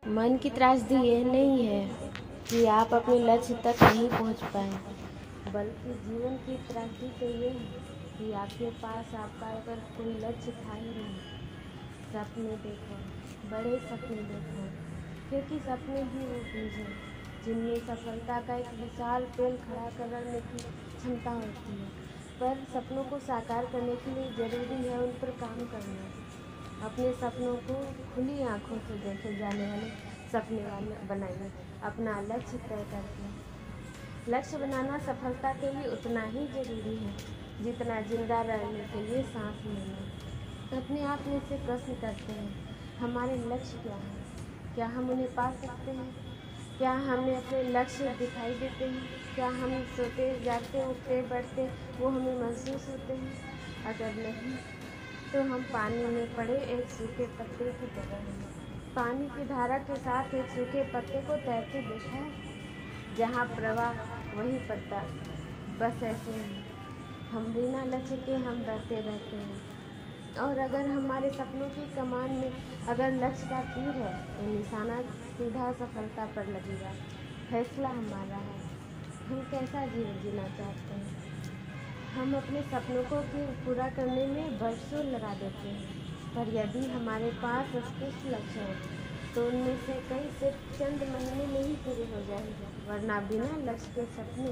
मन की त्रासदी यह नहीं है कि आप अपने लक्ष्य तक नहीं पहुंच पाए, बल्कि जीवन की त्रासदी तो ये है कि आपके पास आपका अगर कोई लक्ष्य था ही नहीं। सपने देखो, बड़े सपने देखो, क्योंकि सपने ही वो बीज हैं जिनमें सफलता का एक विशाल पेड़ खड़ा करने की क्षमता होती है। पर सपनों को साकार करने के लिए ज़रूरी है उन पर काम करना। अपने सपनों को खुली आंखों से देखे जाने वाले सपने वाले बनाइए। अपना लक्ष्य तय करके लक्ष्य बनाना सफलता के लिए उतना ही जरूरी है जितना जिंदा रहने के लिए सांस लेना। अपने आप में से प्रश्न करते हैं, हमारे लक्ष्य क्या है? क्या हम उन्हें पा सकते हैं? क्या हमें अपने लक्ष्य दिखाई देते हैं? क्या हम सोते जागते उठते बैठते वो हमें महसूस होते हैं? अगर नहीं तो हम पानी में पड़े एक सूखे पत्ते की तरह हैं। पानी की धारा के साथ एक सूखे पत्ते को तैरते देखा है, जहाँ प्रवाह वही पत्ता। बस ऐसे ही हम बिना लक्ष्य के हम डरते रहते हैं। और अगर हमारे सपनों की कमान में अगर लक्ष्य का तीर है तो निशाना सीधा सफलता पर लगेगा। फैसला हमारा है, हम कैसा जीवन जीना चाहते हैं। हम अपने सपनों को पूरा करने में बरसों लगा देते हैं, पर यदि हमारे पास स्पष्ट लक्ष्य है तो उनमें से कई सिर्फ चंद महीने में ही पूरे हो जाएंगे। वरना बिना लक्ष्य के सपने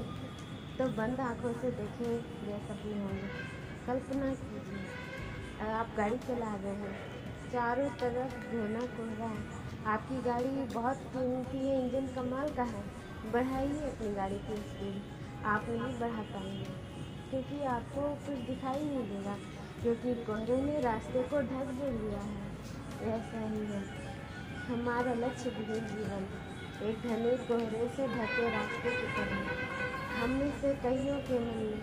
तो बंद आंखों से देखे गए सपने होंगे। कल्पना कीजिए, आप गाड़ी चला रहे हैं, चारों तरफ घना कोहरा है, आपकी गाड़ी बहुत कीमती है, इंजन कमाल का है। बढ़ाइए अपनी गाड़ी की स्पीड, आप नहीं बढ़ा पाएंगे क्योंकि आपको कुछ दिखाई नहीं देगा, क्योंकि कोहरे ने रास्ते को ढक दे लिया है। ऐसा ही है हमारा लक्ष्य भी जीवन, एक घने कोहरे से ढके रास्ते की तरह। हम में से कईयों के मन में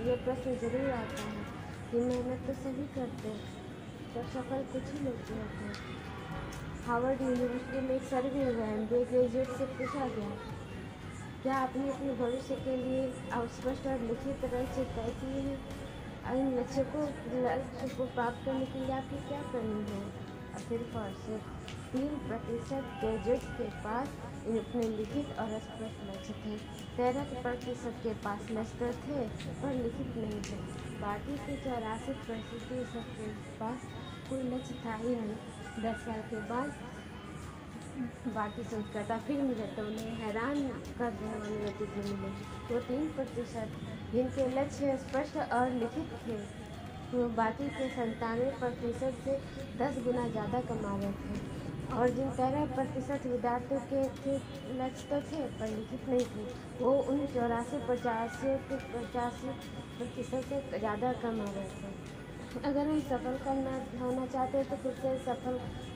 ये प्रश्न जरूर आता है कि मेहनत तो सभी करते हैं, पर सफल कुछ ही लोग होते हैं। हार्वर्ड यूनिवर्सिटी में एक सर्वे हुआ है, ग्रेजुएट से पूछा गया, क्या आपने अपने भविष्य के लिए अस्पष्ट और लिखित लक्ष्य तय किए हैं? इन लक्ष्य को प्राप्त करने के लिए आपकी क्या करनी है? और सिर्फ 3% ग्रेजुएट के पास अपने लिखित और स्पष्ट लक्ष्य थे। 13% के पास लक्ष्य थे पर लिखित नहीं थे। बाकी के 84% के पास कोई लक्ष्य था ही नहीं। 10 साल के बाद बाकी सोचकर फिर मिले तो उन्हें हैरान कर देने वाले नतीजे मिले। वो 3% जिनके लक्ष्य स्पष्ट और लिखित थे, वो बाकी के 97% से 10 गुना ज़्यादा कमा रहे थे। और जिन 13% विद्यार्थियों के थे लक्ष्य तो थे पर लिखित नहीं थे, वो उन 84-85% से ज़्यादा कमा रहे थे। अगर हम सफल होना चाहते हैं तो खुद से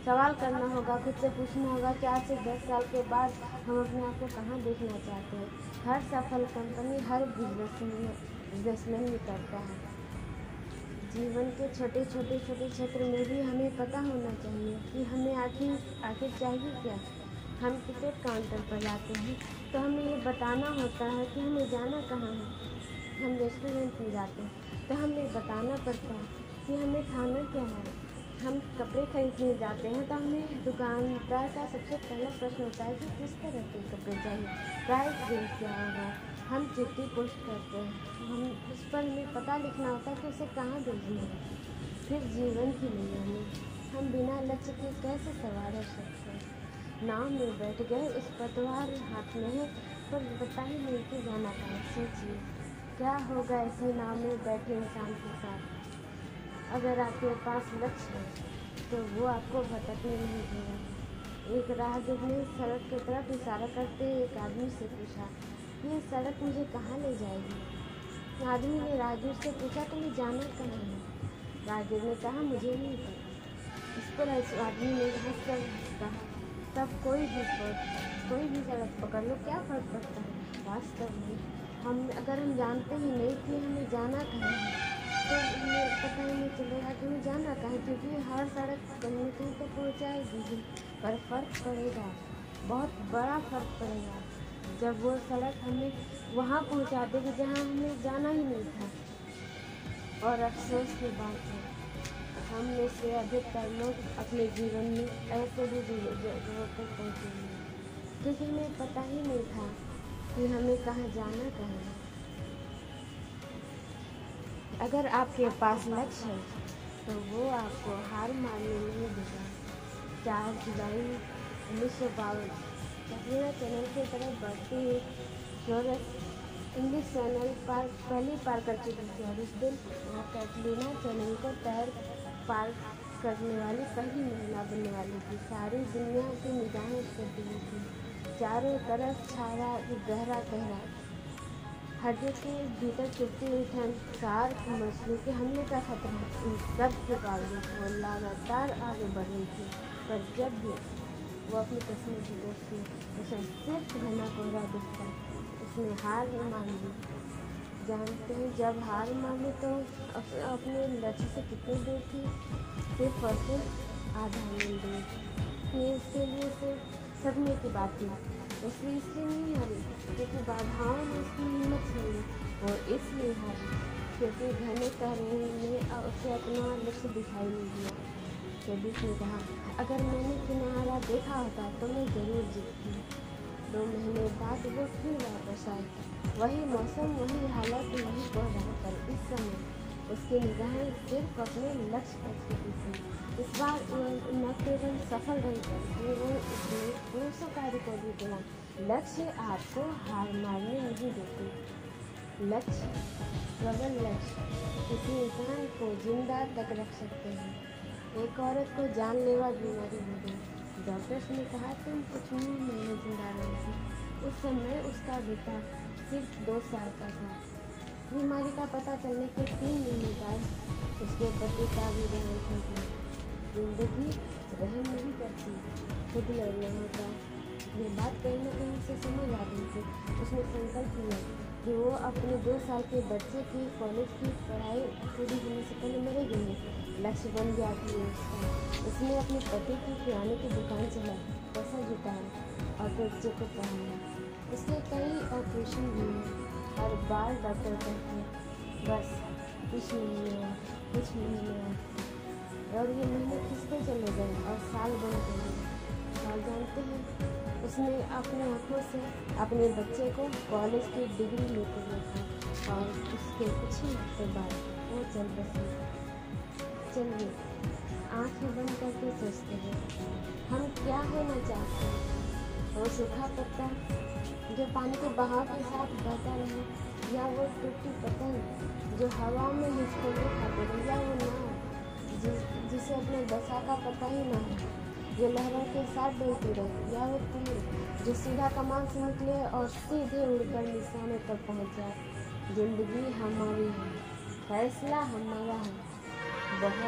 सवाल करना होगा, खुद से पूछना होगा कि आज से 10 साल के बाद हम अपने आप को कहाँ देखना चाहते हैं। हर सफल कंपनी, हर बिजनेसमैन भी करता है। जीवन के छोटे क्षेत्र में भी हमें पता होना चाहिए कि हमें आखिर चाहिए क्या। हम टिकट काउंटर पर जाते हैं तो हमें ये बताना होता है कि हमें जाना कहाँ है। हम रेस्टोरेंट में जाते हैं तो हमें बताना पड़ता है कि हमें खाना क्या है। हम कपड़े खरीदने जाते हैं तो हमें दुकानदार का सबसे पहला प्रश्न होता है कि किस तरह के कपड़े चाहिए, प्राइस रेंज क्या होगा। हम चिट्ठी पोस्ट करते हैं, हम उस पर हमें पता लिखना होता है कि उसे कहाँ भेजना है। फिर जीवन की नैया में हम बिना लक्ष्य के कैसे सवार हो सकते हैं। नाव में बैठ गए, उस पतवार हाथ में है पर पता ही नहीं कि जाना कहाँ। सोचिए क्या होगा ऐसे नाव में बैठे इंसान के साथ। अगर आपके पास लक्ष्य है तो वो आपको भटकने नहीं देगा। एक राहगीर ने सड़क की तरफ इशारा करते एक आदमी से पूछा, ये सड़क मुझे कहाँ ले जाएगी? आदमी ने राहगीर से पूछा, तुम्हें जाना कहाँ है? राहगीर ने कहा, मुझे नहीं पता। इस पर आदमी ने हंसकर कहा, तब कोई भी सड़क पकड़ लो, क्या फर्क पड़ता है। वास्तव में अगर हम जानते ही नहीं कि हमें जाना कहाँ है तो हमें पता ही नहीं चलेगा कि हमें जाना कहाँ है, क्योंकि हर सड़क कहीं कहीं तो पहुँचाएगी ही, पर फर्क पड़ेगा, बहुत बड़ा फर्क पड़ेगा जब वो सड़क हमें वहाँ पहुँचा देगी जहाँ हमें जाना ही नहीं था। और अफसोस की बात है हम में से अधिकतर लोग अपने जीवन में ऐसे भी जगहों तक पहुँचे हैं क्योंकि हमें पता ही नहीं था कि हमें कहाँ जाना है। अगर आपके पास लक्ष्य है तो वो आपको हार मानने नहीं देगा। 4 जुलाई 1952 कैटरीना चैनल की तरफ बढ़ती हुई फ्लोरेंस इंग्लिश चैनल पहले पार कर चुकी थी और इस दिन वह कैटरीना चैनल को पार करने वाली पहली महिला बनने वाली थी। सारी दुनिया की निगाहें उस पर टिकी थी। चारों तरफ छाया गहरा हड्डियों के भीतर चुभती हुई ठंड, शार्क मछली के हमले का खतरा, इन सब के बावजूद वो लगातार आगे बढ़ रही थी। पर जब भी वो अपनी किस्मत की दोस्त थी, उसे सिर्फ घना कोहरा दिखता। उसने हार मान ली। जानते हैं जब हार मानी तो अपने लक्ष्य से कितनी दूर थी? सिर्फ और सिर्फ आधा मील दूर। ये उसके लिए सिर्फ सदमे की बात थी। इसलिए नहीं हारी क्योंकि बाधाओं ने उसकी हिम्मत छीनी, और इसलिए हारी क्योंकि घने कोहरे ने उसे अपना लक्ष्य दिखाई नहीं दिया। कैडिस ने कहा, अगर मैंने किनारा देखा होता तो मैं जरूर जीतती। 2 महीने बाद वो फिर वापस आई। वही मौसम, वही हालत, वही कोहरा, पर इस समय उसकी निगाहें सिर्फ अपने लक्ष्य पर टिकी थी। इस बार न केवल सफल रही बल्कि वो उसने 200 का रिकॉर्ड भी तोड़ा। लक्ष्य आपको हार मारने नहीं देते। लक्ष्य, प्रबल लक्ष्य किसी इंसान को जिंदा तक रख सकते हैं। एक औरत को जानलेवा बीमारी हो गई। डॉक्टर्स ने कहा तुम कुछ भी नहीं जिंदा रहोगी। उस समय उसका बेटा सिर्फ 2 साल का था। बीमारी का पता चलने के 3 महीने बाद उसके पति का भी देहांत हो गया। जिंदगी रहम नहीं करती, खुद लड़ना होता। ये बात कहीं न कहीं उसे समझ आ गई थी। उसने संकल्प लिया कि वो अपने 2 साल के बच्चे की कॉलेज की पढ़ाई पूरी होने से पहले मरेगी नहीं। लक्ष्य बन गया कि उसका। उसने अपने पति की किराने की दुकान चलाई, पैसा जुटाया और बच्चे को पढ़ाया। उसके कई ऑपरेशन हुए। हर बार डॉक्टर कहते बस कुछ महीने और ये महीने खिसते चले गए और साल बन गए। और जानते हैं उसने अपनी आंखों से अपने बच्चे को कॉलेज की डिग्री लेते देखा और उसके कुछ ही हफ्ते बाद वो चल बसी। चलिए आँखें बंद करके सोचते हैं हम क्या होना चाहते हैं। वो सूखा पत्ता जो पानी के बहाव के साथ बहता रहे, या वो टूटी पतंग जो हवा में हिचकोले खाते रहे, या वो नाव जिसे अपने दशा का पता ही ना हो, जो लहरों के साथ डूबती रहे, या वो तीर जो सीधा कमान से निकले और सीधे उड़कर निशाने पर पहुंच जाए। जिंदगी हमारी है, फैसला हमारा है। बहुत